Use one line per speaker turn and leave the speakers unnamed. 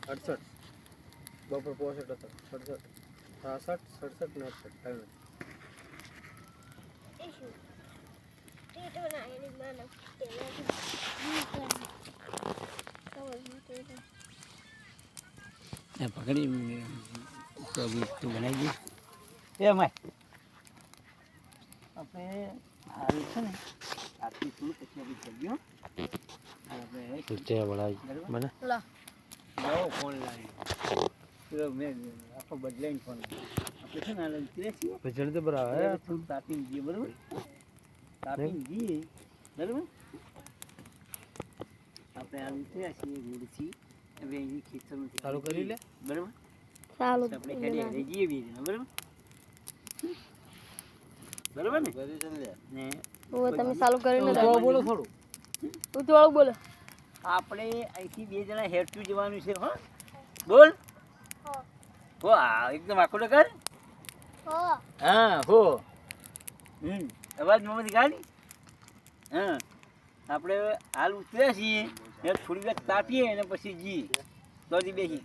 68 બપોર 65 હતો 67 66 67 ને 68 ત્રણ
પકડી તું બનાવી દે એ માય આપણે હાલ છે ને આટલી થોડું પછી આપણે જલ્દી આપણે બનાવી મને નવો ફોન લાવી મેં આખો બદલાઈને ફોન આપણે છે ને હાલ ભજન તો બરાબર થોડું તાપીને જઈએ બરાબર તાપીને જઈએ બરાબર આપણે હાલ ઉતર્યા છીએ રોડથી હવે અહીં ખેતરનું ચાલુ કરી લે બરાબર ચાલુ આપણે કરી જઈએ બી બરાબર બરાબર ને ને
ઓ તમે ચાલુ કરીને
બોલો થોડું
તું થોડું બોલો
આપણે અહીંથી બે જણા હેરતું જવાનું છે હો બોલ હો એકદમ આખો કર હા હો અવાજ મોમાંથી ગાડી હા આપણે હાલ ઉતર્યા છીએ થોડી વાર તાપીએ અને પછી જઈએ તો બેસી